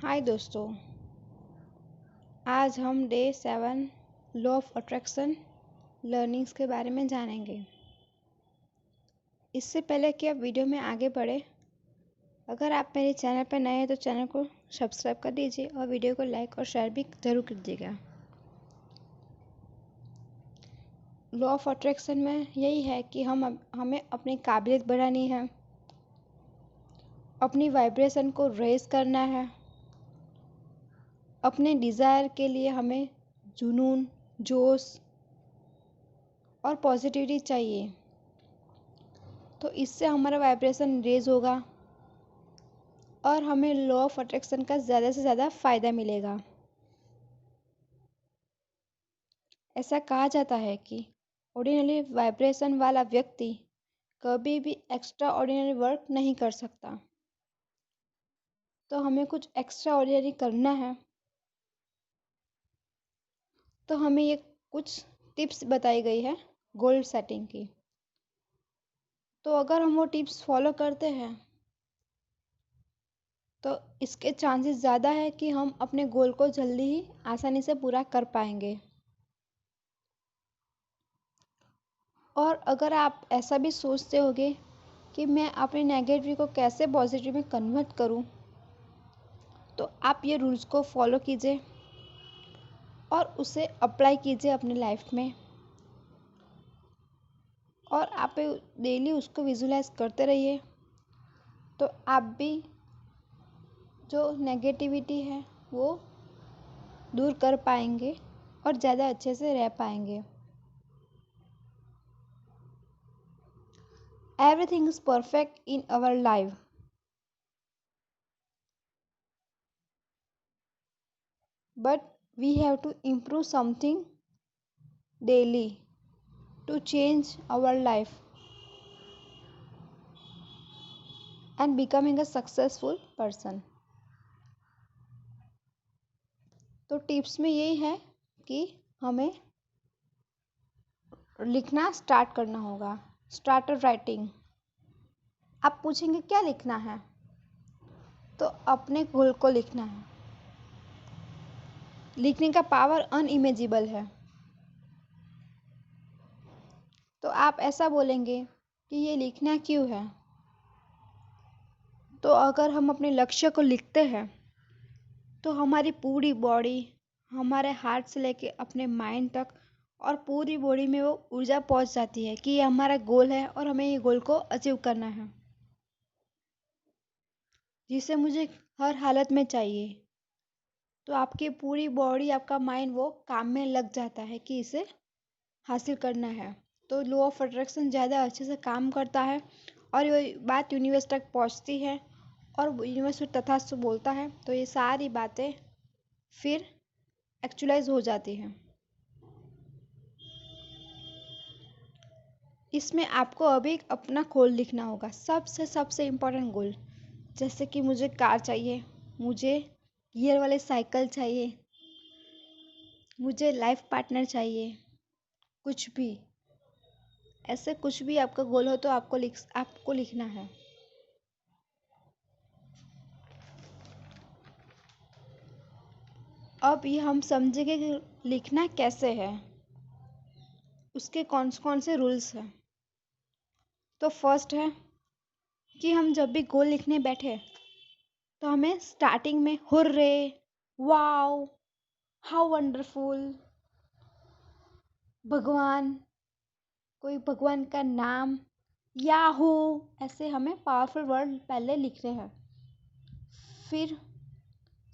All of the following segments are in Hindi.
हाय दोस्तों। आज हम day 7 law of attraction learnings के बारे में जानेंगे। इससे पहले कि आप वीडियो में आगे बढ़े, अगर आप मेरे चैनल पर नए हैं तो चैनल को सब्सक्राइब कर दीजिए और वीडियो को लाइक और शेयर भी ज़रूर कीजिएगा। लॉ ऑफ अट्रैक्शन में यही है कि हमें अपनी काबिलियत बढ़ानी है, अपनी वाइब्रेशन को रेज करना है। अपने डिज़ायर के लिए हमें जुनून, जोश और पॉजिटिविटी चाहिए, तो इससे हमारा वाइब्रेशन रेज होगा और हमें लॉ ऑफ अट्रैक्शन का ज़्यादा से ज़्यादा फ़ायदा मिलेगा। ऐसा कहा जाता है कि ऑर्डिनरी वाइब्रेशन वाला व्यक्ति कभी भी एक्स्ट्रा ऑर्डिनरी वर्क नहीं कर सकता। तो हमें कुछ एक्स्ट्रा ऑर्डिनरी करना है, तो हमें ये कुछ टिप्स बताई गई है गोल सेटिंग की। तो अगर हम वो टिप्स फॉलो करते हैं तो इसके चांसेस ज़्यादा है कि हम अपने गोल को जल्दी ही आसानी से पूरा कर पाएंगे। और अगर आप ऐसा भी सोचते होगे कि मैं अपने नेगेटिव को कैसे पॉजिटिव में कन्वर्ट करूं, तो आप ये रूल्स को फॉलो कीजिए और उसे अप्लाई कीजिए अपनी लाइफ में, और आप डेली उसको विजुलाइज करते रहिए। तो आप भी जो नेगेटिविटी है वो दूर कर पाएंगे और ज़्यादा अच्छे से रह पाएंगे। Everything is perfect in our life, but we have to improve something daily to change our life and becoming a successful person. तो टिप्स में यही है कि हमें लिखना स्टार्ट करना होगा। Start writing. आप पूछेंगे क्या लिखना है, तो अपने गोल को लिखना है। लिखने का पावर अनइमेजिबल है। तो आप ऐसा बोलेंगे कि ये लिखना क्यों है। तो अगर हम अपने लक्ष्य को लिखते हैं तो हमारी पूरी बॉडी, हमारे हार्ट से लेके अपने माइंड तक और पूरी बॉडी में वो ऊर्जा पहुंच जाती है कि ये हमारा गोल है और हमें ये गोल को अचीव करना है, जिसे मुझे हर हालत में चाहिए। तो आपकी पूरी बॉडी, आपका माइंड वो काम में लग जाता है कि इसे हासिल करना है। तो लॉ ऑफ अट्रैक्शन ज़्यादा अच्छे से काम करता है और ये बात यूनिवर्स तक पहुंचती है और यूनिवर्स तथास्तु बोलता है, तो ये सारी बातें फिर एक्चुअलाइज हो जाती हैं। इसमें आपको अभी अपना गोल लिखना होगा, सबसे सबसे इम्पोर्टेंट गोल। जैसे कि मुझे कार चाहिए, मुझे गियर वाले साइकिल चाहिए, मुझे लाइफ पार्टनर चाहिए, कुछ भी ऐसे कुछ भी आपका गोल हो तो आपको लिखना है। अब ये हम समझेंगे कि लिखना कैसे है, उसके कौन से रूल्स हैं। तो फर्स्ट है कि हम जब भी गोल लिखने बैठे तो हमें स्टार्टिंग में हुर्रे, वाओ, हाउ वंडरफुल, भगवान, कोई भगवान का नाम, याहू, ऐसे हमें पावरफुल वर्ड पहले लिखने हैं। फिर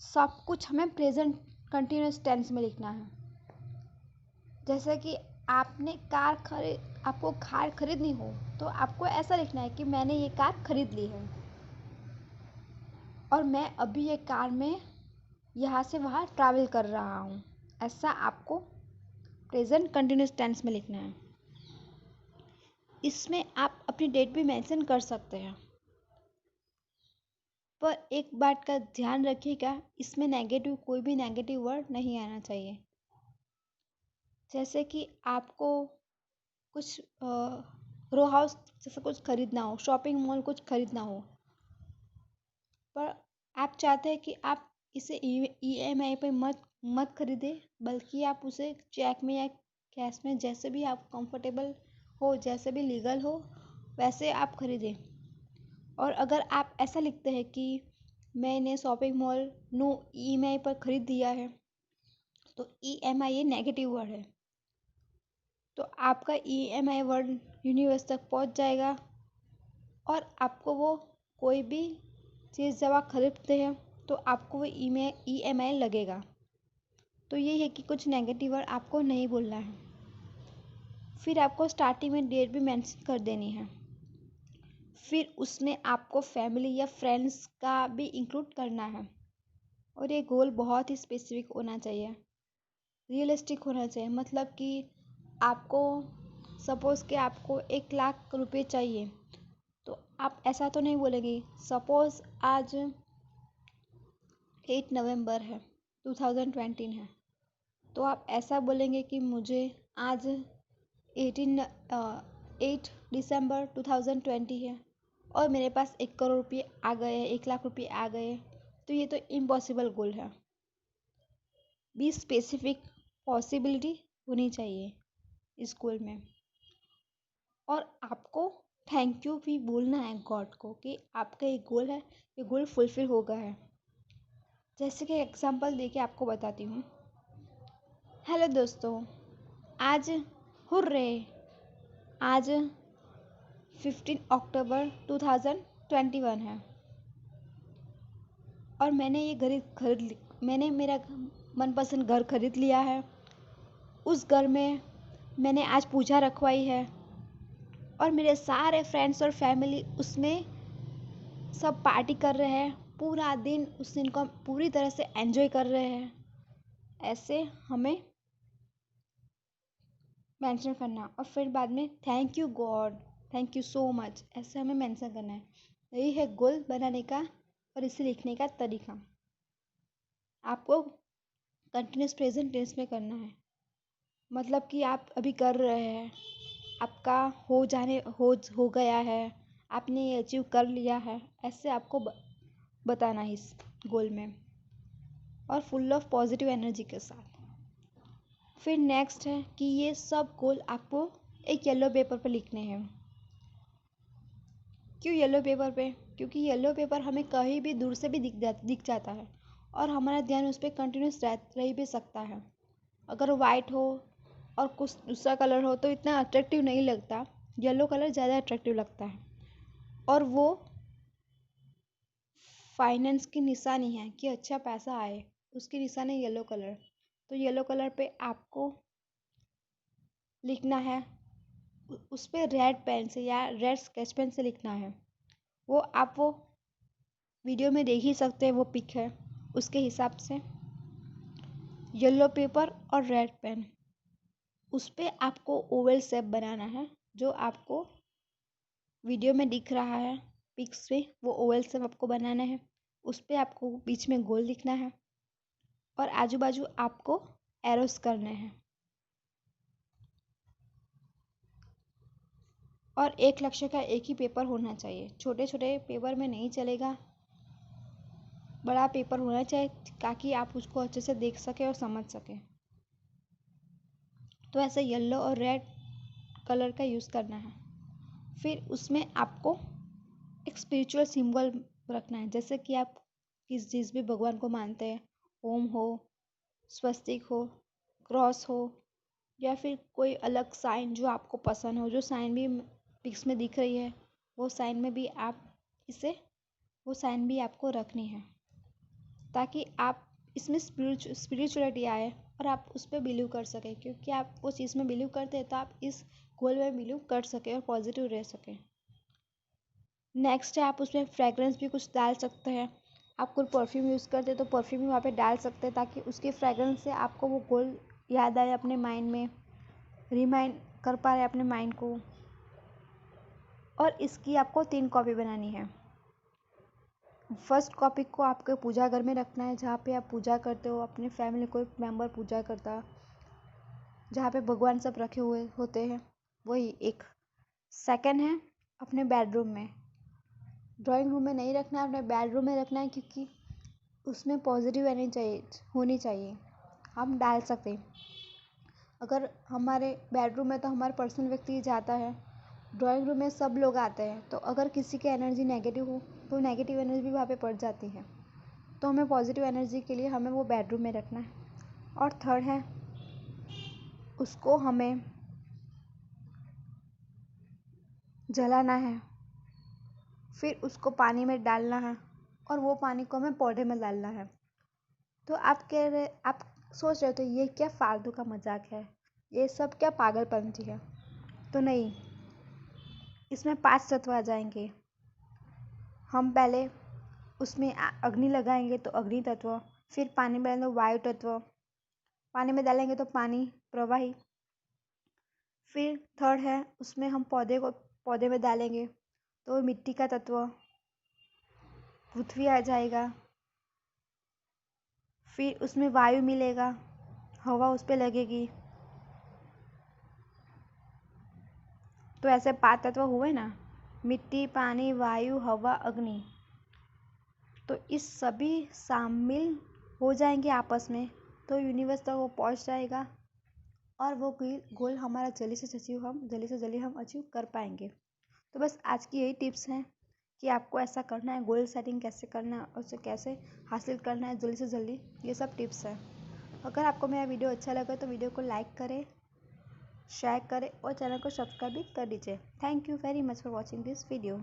सब कुछ हमें प्रेजेंट कंटिन्यूस टेंस में लिखना है। जैसे कि आपको कार खरीदनी हो तो आपको ऐसा लिखना है कि मैंने ये कार खरीद ली है और मैं अभी ये कार में यहाँ से वहाँ ट्रैवल कर रहा हूँ। ऐसा आपको प्रेजेंट कंटिन्यूस टेंस में लिखना है। इसमें आप अपनी डेट भी मेंशन कर सकते हैं, पर एक बात का ध्यान रखिएगा, इसमें कोई भी नेगेटिव वर्ड नहीं आना चाहिए। जैसे कि आपको कुछ रो हाउस जैसा कुछ खरीदना हो, शॉपिंग मॉल कुछ खरीदना हो, पर आप चाहते हैं कि आप इसे EMI पे मत मत खरीदे, बल्कि आप उसे चेक में या कैश में, जैसे भी आप कंफर्टेबल हो, जैसे भी लीगल हो वैसे आप खरीदें। और अगर आप ऐसा लिखते हैं कि मैंने शॉपिंग मॉल नो EMI पर खरीद दिया है, तो EMI ये नेगेटिव वर्ड है, तो आपका EMI वर्ड यूनिवर्स तक पहुंच जाएगा और आपको वो कोई भी चीज़ जब आप खरीदते हैं तो आपको वो EMI लगेगा। तो ये है कि कुछ नेगेटिव वर्ड आपको नहीं बोलना है। फिर आपको स्टार्टिंग में डेट भी मेंशन कर देनी है। फिर उसमें आपको फैमिली या फ्रेंड्स का भी इंक्लूड करना है। और ये गोल बहुत ही स्पेसिफिक होना चाहिए, रियलिस्टिक होना चाहिए। मतलब कि आपको सपोज़ कि आपको 1 लाख रुपए चाहिए, तो आप ऐसा तो नहीं बोलेंगे। सपोज़ आज 8 नवंबर है, 2020 है, तो आप ऐसा बोलेंगे कि मुझे आज 8 दिसंबर 2020 है और मेरे पास 1 करोड़ रुपये आ गए, 1 लाख रुपये आ गए। तो ये तो इम्पॉसिबल गोल है। बी स्पेसिफिक, पॉसिबिलिटी होनी चाहिए इस गोल में। और आपको थैंक यू भी बोलना है गॉड को कि आपका ये गोल है, ये गोल फुलफिल हो गया है। जैसे कि एग्जांपल देके आपको बताती हूँ। हेलो दोस्तों, आज हुर्रे, आज 15 अक्टूबर 2021 है और मैंने ये मैंने मेरा मनपसंद घर खरीद लिया है। उस घर में मैंने आज पूजा रखवाई है और मेरे सारे फ्रेंड्स और फैमिली उसमें सब पार्टी कर रहे हैं। पूरा दिन उस दिन को हम पूरी तरह से एंजॉय कर रहे हैं। ऐसे हमें मेंशन करना और फिर बाद में thank you God, thank you so much, ऐसे हमें मेंशन करना है। यही है गोल बनाने का और इसे लिखने का तरीका। आपको कंटिन्यूस प्रेजेंट टेंस में करना है। मतलब कि आप अभी कर रहे हैं, आपका हो गया है, आपने ये अचीव कर लिया है, ऐसे आपको बताना है इस गोल में, और फुल ऑफ पॉजिटिव एनर्जी के साथ। फिर नेक्स्ट है कि ये सब गोल आपको एक येलो पेपर पर लिखने हैं। क्यों येलो पेपर पे? क्योंकि येलो पेपर हमें कहीं भी दूर से भी दिख जाता है और हमारा ध्यान उस पर कंटिन्यूस रह भी सकता है। अगर वाइट हो और कुछ दूसरा कलर हो तो इतना अट्रैक्टिव नहीं लगता, येलो कलर ज़्यादा अट्रैक्टिव लगता है। और वो फाइनेंस की निशानी है कि अच्छा पैसा आए, उसकी निशानी येलो कलर। तो येलो कलर पे आपको लिखना है, उस पर रेड पेन से या रेड स्केच पेन से लिखना है। वो वीडियो में देख ही सकते हैं, वो पिक है उसके हिसाब से। येलो पेपर और रेड पेन, उस पर आपको ओवल शेप बनाना है, जो आपको वीडियो में दिख रहा है पिक्स पे, वो ओवल शेप आपको बनाना है। उस पर आपको बीच में गोल लिखना है और आजू बाजू आपको एरोस करने हैं। और एक लक्ष्य का एक ही पेपर होना चाहिए, छोटे छोटे पेपर में नहीं चलेगा, बड़ा पेपर होना चाहिए ताकि आप उसको अच्छे से देख सके और समझ सके। तो ऐसे येलो और रेड कलर का यूज़ करना है। फिर उसमें आपको एक स्पिरिचुअल सिंबल रखना है, जैसे कि आप जिस भी भगवान को मानते हैं, ओम हो, स्वस्तिक हो, क्रॉस हो, या फिर कोई अलग साइन जो आपको पसंद हो, जो साइन भी पिक्स में दिख रही है, वो साइन में भी आप वो साइन भी आपको रखनी है, ताकि आप इसमें स्पिरिचुअलिटी आए और आप उस पर बिलीव कर सकें। क्योंकि आप उस चीज़ में बिलीव करते हैं तो आप इस गोल में बिलीव कर सकें और पॉजिटिव रह सकें। नेक्स्ट है, आप उसमें फ्रेगरेंस भी कुछ डाल सकते हैं। आप कोई परफ्यूम यूज़ करते हैं तो परफ्यूम भी वहाँ पे डाल सकते हैं, ताकि उसके फ्रेगरेंस से आपको वो गोल याद आए, अपने माइंड में रिमाइंड कर पा रहे अपने माइंड को। और इसकी आपको 3 कॉपी बनानी है। फर्स्ट कॉपी को आपको पूजा घर में रखना है, जहाँ पे आप पूजा करते हो, अपने फैमिली कोई मेंबर पूजा करता, जहाँ पे भगवान सब रखे हुए होते हैं, वही एक। सेकंड है अपने बेडरूम में, ड्राइंग रूम में नहीं रखना है, अपने बेडरूम में रखना है, क्योंकि उसमें पॉजिटिव एनर्जी होनी चाहिए, हम डाल सकते। अगर हमारे बेडरूम में तो हमारा पर्सनल व्यक्ति जाता है, ड्राइंग रूम में सब लोग आते हैं, तो अगर किसी की एनर्जी नेगेटिव हो तो नेगेटिव एनर्जी भी वहाँ पे पड़ जाती है। तो हमें पॉजिटिव एनर्जी के लिए हमें वो बेडरूम में रखना है। और थर्ड है, उसको हमें जलाना है, फिर उसको पानी में डालना है और वो पानी को हमें पौधे में डालना है। तो आप सोच रहे हो तो ये क्या फालतू का मजाक है, ये सब क्या पागलपंती है। तो नहीं, इसमें 5 तत्व आ जाएंगे। हम पहले उसमें अग्नि लगाएंगे तो अग्नि तत्व, फिर पानी में डालेंगे वायु तत्व, पानी में डालेंगे तो पानी प्रवाही, फिर थर्ड है उसमें हम पौधे में डालेंगे तो मिट्टी का तत्व, पृथ्वी आ जाएगा, फिर उसमें वायु मिलेगा, हवा उस पर लगेगी। तो ऐसे 5 तत्व हुए ना, मिट्टी, पानी, वायु, हवा, अग्नि। तो इस सभी शामिल हो जाएंगे आपस में तो यूनिवर्स तक वो पहुंच जाएगा और वो गोल हमारा जल्दी से जल्दी हम अचीव कर पाएंगे। तो बस आज की यही टिप्स हैं कि आपको ऐसा करना है, गोल सेटिंग कैसे करना है और उसे कैसे हासिल करना है जल्दी से जल्दी, ये सब टिप्स हैं। अगर आपको मेरा वीडियो अच्छा लगा तो वीडियो को लाइक करें, शेयर करें और चैनल को सब्सक्राइब भी कर दीजिए। Thank you very much for watching this video.